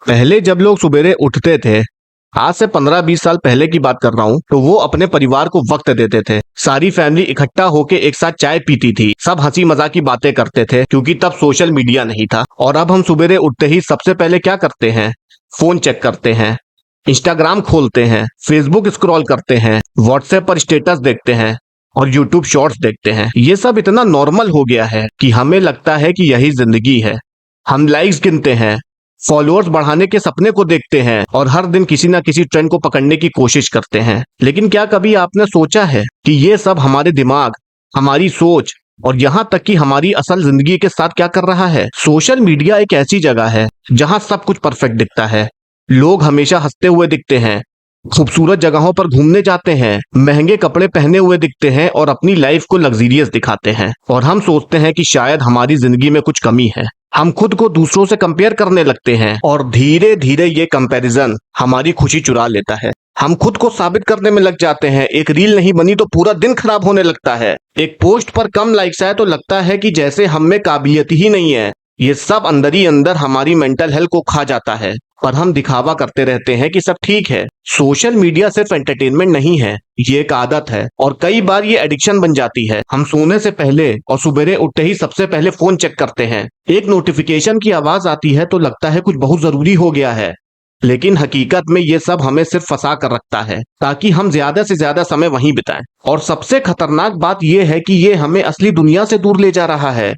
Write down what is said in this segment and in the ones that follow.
पहले जब लोग सुबेरे उठते थे, आज से 15-20 साल पहले की बात कर रहा हूँ, तो वो अपने परिवार को वक्त देते थे। सारी फैमिली इकट्ठा होके एक साथ चाय पीती थी, सब हंसी मजाक की बातें करते थे क्योंकि तब सोशल मीडिया नहीं था। और अब हम सुबेरे उठते ही सबसे पहले क्या करते हैं? फोन चेक करते हैं, इंस्टाग्राम खोलते हैं, फेसबुक स्क्रॉल करते हैं, व्हाट्सएप पर स्टेटस देखते हैं और यूट्यूब शॉर्ट्स देखते हैं। ये सब इतना नॉर्मल हो गया है कि हमें लगता है कि यही जिंदगी है। हम लाइक्स गिनते हैं, फॉलोअर्स बढ़ाने के सपने को देखते हैं और हर दिन किसी ना किसी ट्रेंड को पकड़ने की कोशिश करते हैं। लेकिन क्या कभी आपने सोचा है कि ये सब हमारे दिमाग, हमारी सोच और यहाँ तक कि हमारी असल जिंदगी के साथ क्या कर रहा है? सोशल मीडिया एक ऐसी जगह है जहाँ सब कुछ परफेक्ट दिखता है। लोग हमेशा हंसते हुए दिखते हैं, खूबसूरत जगहों पर घूमने जाते हैं, महंगे कपड़े पहने हुए दिखते हैं और अपनी लाइफ को लग्जरियस दिखाते हैं। और हम सोचते हैं कि शायद हमारी जिंदगी में कुछ कमी है। हम खुद को दूसरों से कंपेयर करने लगते हैं और धीरे धीरे ये कंपैरिजन हमारी खुशी चुरा लेता है। हम खुद को साबित करने में लग जाते हैं। एक रील नहीं बनी तो पूरा दिन खराब होने लगता है। एक पोस्ट पर कम लाइक्स आए तो लगता है कि जैसे हम में काबिलियत ही नहीं है। ये सब अंदर ही अंदर हमारी मेंटल हेल्थ को खा जाता है। पर हम दिखावा करते रहते हैं कि सब ठीक है। सोशल मीडिया सिर्फ एंटरटेनमेंट नहीं है, ये एक आदत है और कई बार ये एडिक्शन बन जाती है। हम सोने से पहले और सुबेरे उठते ही सबसे पहले फोन चेक करते हैं। एक नोटिफिकेशन की आवाज आती है तो लगता है कुछ बहुत जरूरी हो गया है, लेकिन हकीकत में ये सब हमें सिर्फ फंसा कर रखता है ताकि हम ज्यादा से ज्यादा समय वहीं बिताएं। और सबसे खतरनाक बात यह है कि ये हमें असली दुनिया से दूर ले जा रहा है,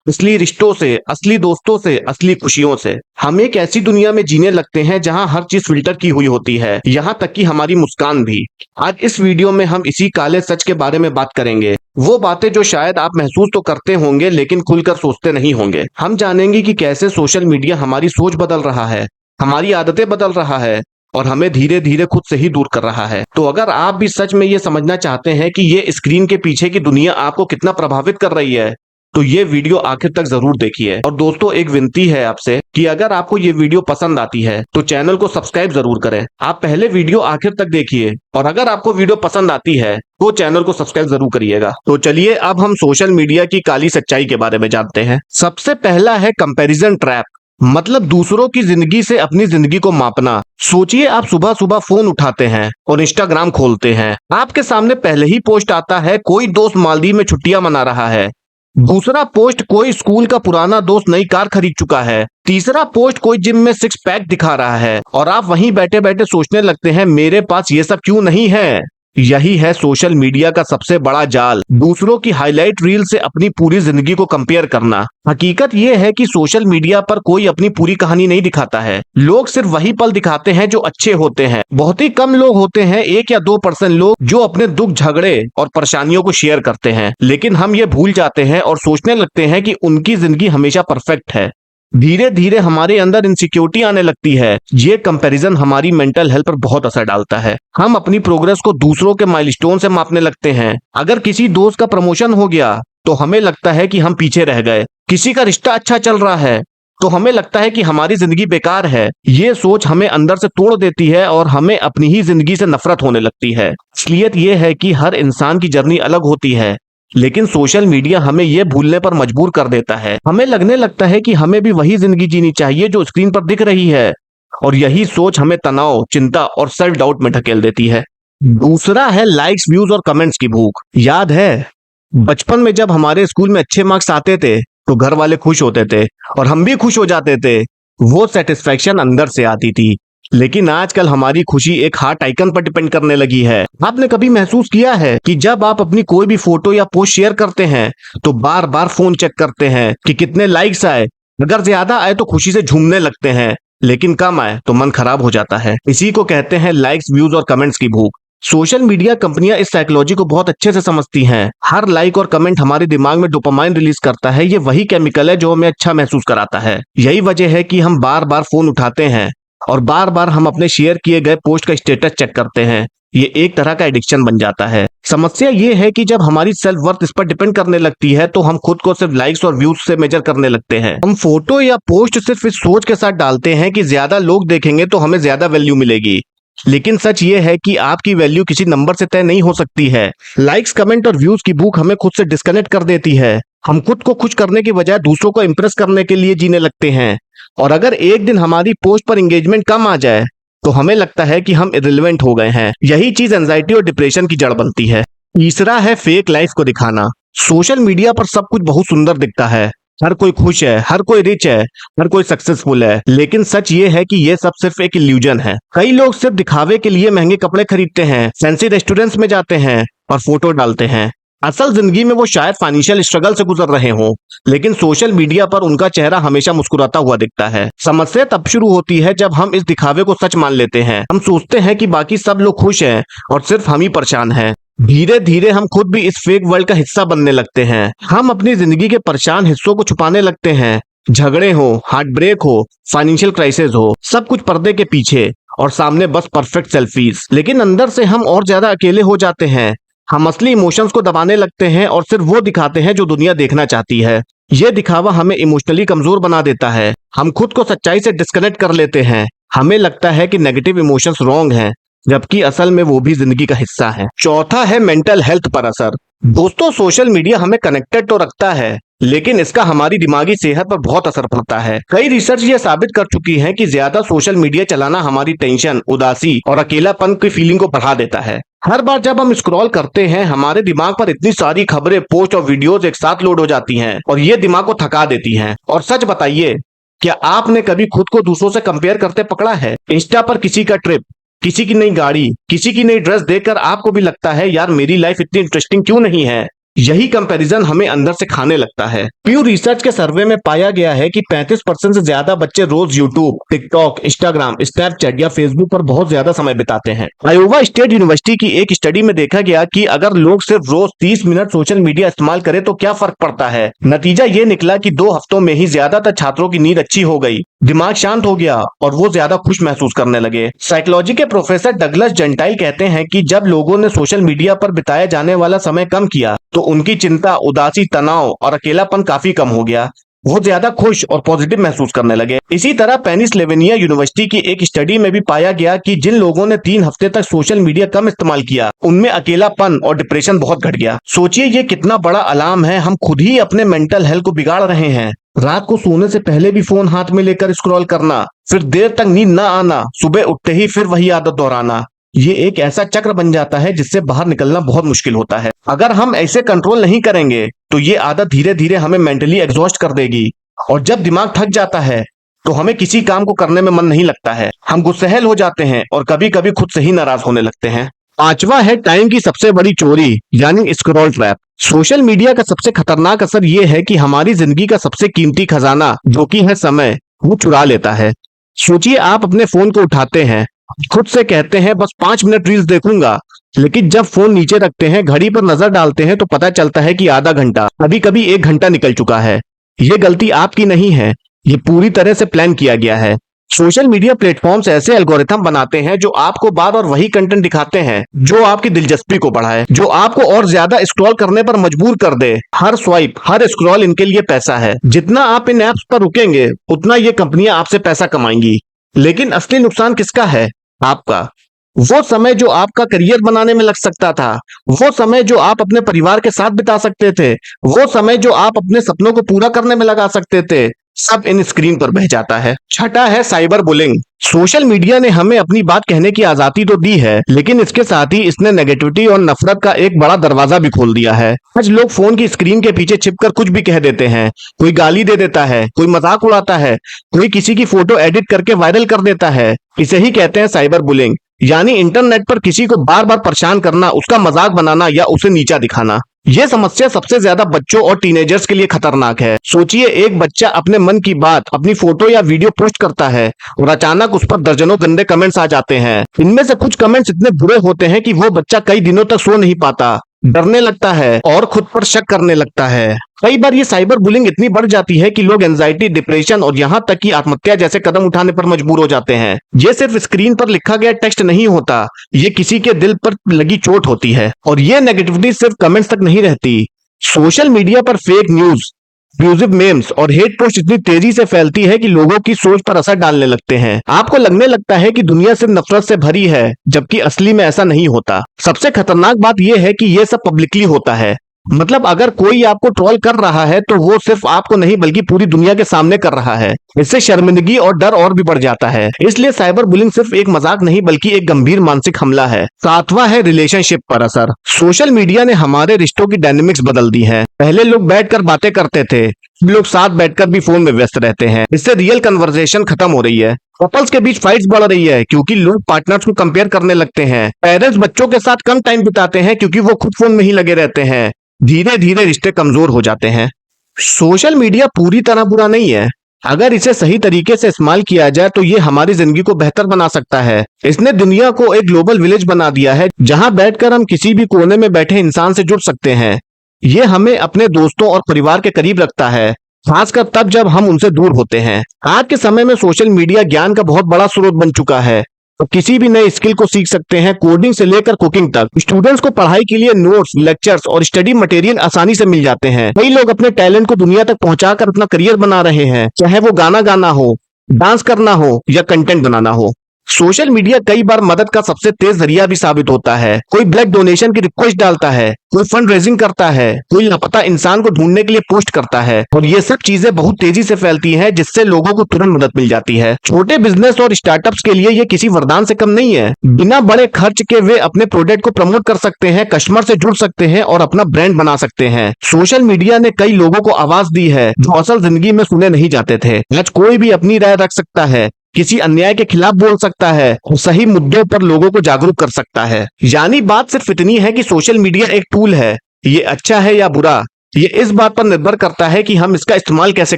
असली रिश्तों से, असली दोस्तों से, असली खुशियों से। हम एक ऐसी दुनिया में जीने लगते हैं जहां हर चीज फिल्टर की हुई होती है, यहां तक कि हमारी मुस्कान भी। आज इस वीडियो में हम इसी काले सच के बारे में बात करेंगे, वो बातें जो शायद आप महसूस तो करते होंगे लेकिन खुलकर सोचते नहीं होंगे। हम जानेंगे कि कैसे सोशल मीडिया हमारी सोच बदल रहा है, हमारी आदतें बदल रहा है और हमें धीरे धीरे खुद से ही दूर कर रहा है। तो अगर आप भी सच में ये समझना चाहते हैं कि ये स्क्रीन के पीछे की दुनिया आपको कितना प्रभावित कर रही है, तो ये वीडियो आखिर तक जरूर देखिए। और दोस्तों, एक विनती है आपसे कि अगर आपको ये वीडियो पसंद आती है तो चैनल को सब्सक्राइब जरूर करें। आप पहले वीडियो आखिर तक देखिए और अगर आपको वीडियो पसंद आती है तो चैनल को सब्सक्राइब जरूर करिएगा। तो चलिए अब हम सोशल मीडिया की काली सच्चाई के बारे में जानते हैं। सबसे पहला है कंपैरिजन ट्रैप, मतलब दूसरों की जिंदगी से अपनी जिंदगी को मापना। सोचिए, आप सुबह सुबह फोन उठाते हैं और इंस्टाग्राम खोलते हैं। आपके सामने पहले ही पोस्ट आता है, कोई दोस्त मालदीव में छुट्टियां मना रहा है। दूसरा पोस्ट, कोई स्कूल का पुराना दोस्त नई कार खरीद चुका है। तीसरा पोस्ट, कोई जिम में सिक्स पैक दिखा रहा है और आप वहीं बैठे बैठे सोचने लगते हैं, मेरे पास ये सब क्यों नहीं है। यही है सोशल मीडिया का सबसे बड़ा जाल, दूसरों की हाईलाइट रील से अपनी पूरी जिंदगी को कंपेयर करना। हकीकत यह है कि सोशल मीडिया पर कोई अपनी पूरी कहानी नहीं दिखाता है। लोग सिर्फ वही पल दिखाते हैं जो अच्छे होते हैं। बहुत ही कम लोग होते हैं, 1 या 2% लोग, जो अपने दुख, झगड़े और परेशानियों को शेयर करते हैं। लेकिन हम ये भूल जाते हैं और सोचने लगते हैं कि उनकी जिंदगी हमेशा परफेक्ट है। धीरे धीरे हमारे अंदर इनसिक्योरिटी आने लगती है। ये कंपैरिजन हमारी मेंटल हेल्थ पर बहुत असर डालता है। हम अपनी प्रोग्रेस को दूसरों के माइलस्टोन से मापने लगते हैं। अगर किसी दोस्त का प्रमोशन हो गया तो हमें लगता है कि हम पीछे रह गए। किसी का रिश्ता अच्छा चल रहा है तो हमें लगता है कि हमारी जिंदगी बेकार है। ये सोच हमें अंदर से तोड़ देती है और हमें अपनी ही जिंदगी से नफरत होने लगती है। असलियत ये है कि हर इंसान की जर्नी अलग होती है, लेकिन सोशल मीडिया हमें यह भूलने पर मजबूर कर देता है। हमें लगने लगता है कि हमें भी वही जिंदगी जीनी चाहिए जो स्क्रीन पर दिख रही है और यही सोच हमें तनाव, चिंता और सेल्फ डाउट में ढकेल देती है। दूसरा है लाइक्स, व्यूज और कमेंट्स की भूख। याद है बचपन में जब हमारे स्कूल में अच्छे मार्क्स आते थे तो घर वाले खुश होते थे और हम भी खुश हो जाते थे। वो सेटिस्फेक्शन अंदर से आती थी। लेकिन आजकल हमारी खुशी एक हार्ट आइकन पर डिपेंड करने लगी है। आपने कभी महसूस किया है कि जब आप अपनी कोई भी फोटो या पोस्ट शेयर करते हैं तो बार बार फोन चेक करते हैं कि कितने लाइक्स आए। अगर ज्यादा आए तो खुशी से झूमने लगते हैं, लेकिन कम आए तो मन खराब हो जाता है। इसी को कहते हैं लाइक्स, व्यूज और कमेंट्स की भूख। सोशल मीडिया कंपनियां इस साइकोलॉजी को बहुत अच्छे से समझती हैं। हर लाइक और कमेंट हमारे दिमाग में डोपामाइन रिलीज करता है। ये वही केमिकल है जो हमें अच्छा महसूस कराता है। यही वजह है कि हम बार बार फोन उठाते हैं और बार बार हम अपने शेयर किए गए पोस्ट का स्टेटस चेक करते हैं। ये एक तरह का एडिक्शन बन जाता है। समस्या ये है कि जब हमारी सेल्फ वर्थ इस पर डिपेंड करने लगती है तो हम खुद को सिर्फ लाइक्स और व्यूज से मेजर करने लगते हैं। हम फोटो या पोस्ट सिर्फ इस सोच के साथ डालते हैं कि ज्यादा लोग देखेंगे तो हमें ज्यादा वैल्यू मिलेगी। लेकिन सच ये है कि आपकी वैल्यू किसी नंबर से तय नहीं हो सकती है। लाइक्स, कमेंट और व्यूज की भूख हमें खुद से डिस्कनेक्ट कर देती है। हम खुद को खुश करने की बजाय दूसरों को इंप्रेस करने के लिए जीने लगते हैं। और अगर एक दिन हमारी पोस्ट पर एंगेजमेंट कम आ जाए तो हमें लगता है कि हम इररिलेवेंट हो गए हैं। यही चीज एंजाइटी और डिप्रेशन की जड़ बनती है। तीसरा है फेक लाइफ को दिखाना। सोशल मीडिया पर सब कुछ बहुत सुंदर दिखता है, हर कोई खुश है, हर कोई रिच है, हर कोई सक्सेसफुल है, लेकिन सच ये है कि ये सब सिर्फ एक इल्यूजन है। कई लोग सिर्फ दिखावे के लिए महंगे कपड़े खरीदते हैं, फैंसी रेस्टोरेंट्स में जाते हैं और फोटो डालते हैं। असल जिंदगी में वो शायद फाइनेंशियल स्ट्रगल से गुजर रहे हों, लेकिन सोशल मीडिया पर उनका चेहरा हमेशा मुस्कुराता हुआ दिखता है। समस्या तब शुरू होती है जब हम इस दिखावे को सच मान लेते हैं। हम सोचते हैं कि बाकी सब लोग खुश हैं और सिर्फ हम ही परेशान हैं। धीरे धीरे हम खुद भी इस फेक वर्ल्ड का हिस्सा बनने लगते हैं। हम अपनी जिंदगी के परेशान हिस्सों को छुपाने लगते हैं। झगड़े हो, हार्ट ब्रेक हो, फाइनेंशियल क्राइसिस हो, सब कुछ पर्दे के पीछे और सामने बस परफेक्ट सेल्फीज। लेकिन अंदर से हम और ज्यादा अकेले हो जाते हैं। हम असली इमोशंस को दबाने लगते हैं और सिर्फ वो दिखाते हैं जो दुनिया देखना चाहती है। ये दिखावा हमें इमोशनली कमजोर बना देता है। हम खुद को सच्चाई से डिस्कनेक्ट कर लेते हैं। हमें लगता है कि नेगेटिव इमोशंस रॉन्ग हैं, जबकि असल में वो भी जिंदगी का हिस्सा है। चौथा है मेंटल हेल्थ पर असर। दोस्तों, सोशल मीडिया हमें कनेक्टेड तो रखता है, लेकिन इसका हमारी दिमागी सेहत पर बहुत असर पड़ता है। कई रिसर्च ये साबित कर चुकी है कि ज्यादा सोशल मीडिया चलाना हमारी टेंशन, उदासी और अकेलापन की फीलिंग को बढ़ा देता है। हर बार जब हम स्क्रॉल करते हैं, हमारे दिमाग पर इतनी सारी खबरें, पोस्ट और वीडियोस एक साथ लोड हो जाती हैं और ये दिमाग को थका देती हैं। और सच बताइए, क्या आपने कभी खुद को दूसरों से कंपेयर करते पकड़ा है? इंस्टा पर किसी का ट्रिप, किसी की नई गाड़ी, किसी की नई ड्रेस देखकर आपको भी लगता है, यार मेरी लाइफ इतनी इंटरेस्टिंग क्यों नहीं है? यही कंपैरिजन हमें अंदर से खाने लगता है। प्यू रिसर्च के सर्वे में पाया गया है कि 35% से ज्यादा बच्चे रोज यूट्यूब, टिकटॉक, इंस्टाग्राम, स्नैपचैट या फेसबुक पर बहुत ज्यादा समय बिताते हैं। आयोवा स्टेट यूनिवर्सिटी की एक स्टडी में देखा गया कि अगर लोग सिर्फ रोज 30 मिनट सोशल मीडिया इस्तेमाल करें तो क्या फर्क पड़ता है। नतीजा ये निकला कि 2 हफ्तों में ही ज्यादातर छात्रों की नींद अच्छी हो गई, दिमाग शांत हो गया और वो ज्यादा खुश महसूस करने लगे। साइकोलॉजी के प्रोफेसर डगलस जेंटाइल कहते हैं कि जब लोगों ने सोशल मीडिया पर बिताया जाने वाला समय कम किया तो उनकी चिंता, उदासी, तनाव और अकेलापन काफी कम हो गया। वो ज्यादा खुश और पॉजिटिव महसूस करने लगे। इसी तरह पेनिसिल्वेनिया यूनिवर्सिटी की एक स्टडी में भी पाया गया कि जिन लोगों ने 3 हफ्ते तक सोशल मीडिया कम इस्तेमाल किया, उनमें अकेलापन और डिप्रेशन बहुत घट गया। सोचिए ये कितना बड़ा अलार्म है। हम खुद ही अपने मेंटल हेल्थ को बिगाड़ रहे हैं। रात को सोने से पहले भी फोन हाथ में लेकर स्क्रॉल करना, फिर देर तक नींद न आना, सुबह उठते ही फिर वही आदत दोहराना, ये एक ऐसा चक्र बन जाता है जिससे बाहर निकलना बहुत मुश्किल होता है। अगर हम ऐसे कंट्रोल नहीं करेंगे तो ये आदत धीरे धीरे हमें मेंटली एग्जॉस्ट कर देगी और जब दिमाग थक जाता है तो हमें किसी काम को करने में मन नहीं लगता है। हम गुस्सैल हो जाते हैं और कभी कभी खुद से ही नाराज होने लगते हैं। पांचवा है टाइम की सबसे बड़ी चोरी, यानी स्क्रॉल ट्रैप। सोशल मीडिया का सबसे खतरनाक असर यह है कि हमारी जिंदगी का सबसे कीमती खजाना, जो कि है समय, वो चुरा लेता है। सोचिए, आप अपने फोन को उठाते हैं, खुद से कहते हैं बस 5 मिनट रील्स देखूंगा, लेकिन जब फोन नीचे रखते हैं, घड़ी पर नजर डालते हैं तो पता चलता है कि आधा घंटा, कभी कभी 1 घंटा निकल चुका है। ये गलती आपकी नहीं है, ये पूरी तरह से प्लान किया गया है। सोशल मीडिया प्लेटफॉर्म्स ऐसे एल्गोरिथम बनाते हैं जो आपको बार बार वही कंटेंट दिखाते हैं जो आपकी दिलचस्पी को बढ़ाए, जो आपको और ज्यादा स्क्रॉल करने पर मजबूर कर दे। हर स्वाइप, हर स्क्रॉल इनके लिए पैसा है। जितना आप इन ऐप्स पर रुकेंगे, उतना ये कंपनियां आपसे पैसा कमाएंगी। लेकिन असली नुकसान किसका है? आपका। वो समय जो आपका करियर बनाने में लग सकता था, वो समय जो आप अपने परिवार के साथ बिता सकते थे, वो समय जो आप अपने सपनों को पूरा करने में लगा सकते थे, सब इन स्क्रीन पर बह जाता है। छठा है साइबर बुलिंग। सोशल मीडिया ने हमें अपनी बात कहने की आजादी तो दी है, लेकिन इसके साथ ही इसने नेगेटिविटी और नफरत का एक बड़ा दरवाजा भी खोल दिया है। आज लोग फोन की स्क्रीन के पीछे छिपकर कुछ भी कह देते हैं। कोई गाली दे देता है, कोई मजाक उड़ाता है, कोई किसी की फोटो एडिट करके वायरल कर देता है। इसे ही कहते हैं साइबर बुलिंग, यानी इंटरनेट पर किसी को बार बार परेशान करना, उसका मजाक बनाना या उसे नीचा दिखाना। यह समस्या सबसे ज्यादा बच्चों और टीनेजर्स के लिए खतरनाक है। सोचिए, एक बच्चा अपने मन की बात, अपनी फोटो या वीडियो पोस्ट करता है और अचानक उस पर दर्जनों गंदे कमेंट्स आ जाते हैं। इनमें से कुछ कमेंट्स इतने बुरे होते हैं कि वो बच्चा कई दिनों तक सो नहीं पाता, डरने लगता है और खुद पर शक करने लगता है। कई बार ये साइबर बुलिंग इतनी बढ़ जाती है कि लोग एंजाइटी, डिप्रेशन और यहाँ तक कि आत्महत्या जैसे कदम उठाने पर मजबूर हो जाते हैं। ये सिर्फ स्क्रीन पर लिखा गया टेक्स्ट नहीं होता, ये किसी के दिल पर लगी चोट होती है। और ये नेगेटिविटी सिर्फ कमेंट्स तक नहीं रहती। सोशल मीडिया पर फेक न्यूज, अब्यूजिव मेम्स और हेट पोस्ट इतनी तेजी से फैलती है कि लोगों की सोच पर असर डालने लगते हैं। आपको लगने लगता है कि दुनिया सिर्फ नफरत से भरी है, जबकि असली में ऐसा नहीं होता। सबसे खतरनाक बात यह है कि यह सब पब्लिकली होता है। मतलब अगर कोई आपको ट्रोल कर रहा है तो वो सिर्फ आपको नहीं बल्कि पूरी दुनिया के सामने कर रहा है। इससे शर्मिंदगी और डर और भी बढ़ जाता है। इसलिए साइबर बुलिंग सिर्फ एक मजाक नहीं बल्कि एक गंभीर मानसिक हमला है। सातवां है रिलेशनशिप पर असर। सोशल मीडिया ने हमारे रिश्तों की डायनेमिक्स बदल दी है। पहले लोग बैठकर बातें करते थे, लोग साथ बैठकर भी फोन में व्यस्त रहते हैं। इससे रियल कन्वर्सेशन खत्म हो रही है। कपल्स के बीच फाइट्स बढ़ रही है क्योंकि लोग पार्टनर्स को कंपेयर करने लगते हैं। पेरेंट्स बच्चों के साथ कम टाइम बिताते हैं क्योंकि वो खुद फोन में ही लगे रहते हैं। धीरे धीरे रिश्ते कमजोर हो जाते हैं। सोशल मीडिया पूरी तरह बुरा नहीं है। अगर इसे सही तरीके से इस्तेमाल किया जाए तो ये हमारी जिंदगी को बेहतर बना सकता है। इसने दुनिया को एक ग्लोबल विलेज बना दिया है जहां बैठकर हम किसी भी कोने में बैठे इंसान से जुड़ सकते हैं। ये हमें अपने दोस्तों और परिवार के करीब रखता है, खासकर तब जब हम उनसे दूर होते हैं। आज के समय में सोशल मीडिया ज्ञान का बहुत बड़ा स्रोत बन चुका है। तो किसी भी नए स्किल को सीख सकते हैं, कोडिंग से लेकर कुकिंग तक। स्टूडेंट्स को पढ़ाई के लिए नोट्स, लेक्चर्स और स्टडी मटेरियल आसानी से मिल जाते हैं। कई लोग अपने टैलेंट को दुनिया तक पहुंचाकर अपना करियर बना रहे हैं, चाहे वो गाना गाना हो, डांस करना हो या कंटेंट बनाना हो। सोशल मीडिया कई बार मदद का सबसे तेज जरिया भी साबित होता है। कोई ब्लड डोनेशन की रिक्वेस्ट डालता है, कोई फंड रेजिंग करता है, कोई लापता इंसान को ढूंढने के लिए पोस्ट करता है और ये सब चीजें बहुत तेजी से फैलती हैं जिससे लोगों को तुरंत मदद मिल जाती है। छोटे बिजनेस और स्टार्टअप्स के लिए ये किसी वरदान से कम नहीं है। बिना बड़े खर्च के वे अपने प्रोडक्ट को प्रमोट कर सकते हैं, कस्टमर से जुड़ सकते हैं और अपना ब्रांड बना सकते हैं। सोशल मीडिया ने कई लोगों को आवाज दी है जो असल जिंदगी में सुने नहीं जाते थे। आज कोई भी अपनी राय रख सकता है, किसी अन्याय के खिलाफ बोल सकता है और सही मुद्दों पर लोगों को जागरूक कर सकता है। यानी बात सिर्फ इतनी है कि सोशल मीडिया एक टूल है। ये अच्छा है या बुरा, ये इस बात पर निर्भर करता है कि हम इसका इस्तेमाल कैसे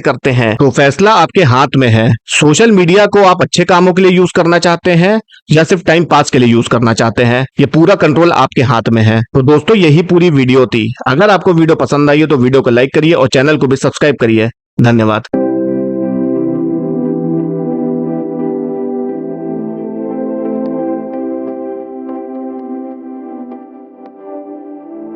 करते हैं। तो फैसला आपके हाथ में है। सोशल मीडिया को आप अच्छे कामों के लिए यूज करना चाहते हैं या सिर्फ टाइम पास के लिए यूज करना चाहते हैं, ये पूरा कंट्रोल आपके हाथ में है। तो दोस्तों यही पूरी वीडियो थी। अगर आपको वीडियो पसंद आई हो तो वीडियो को लाइक करिए और चैनल को भी सब्सक्राइब करिए। धन्यवाद।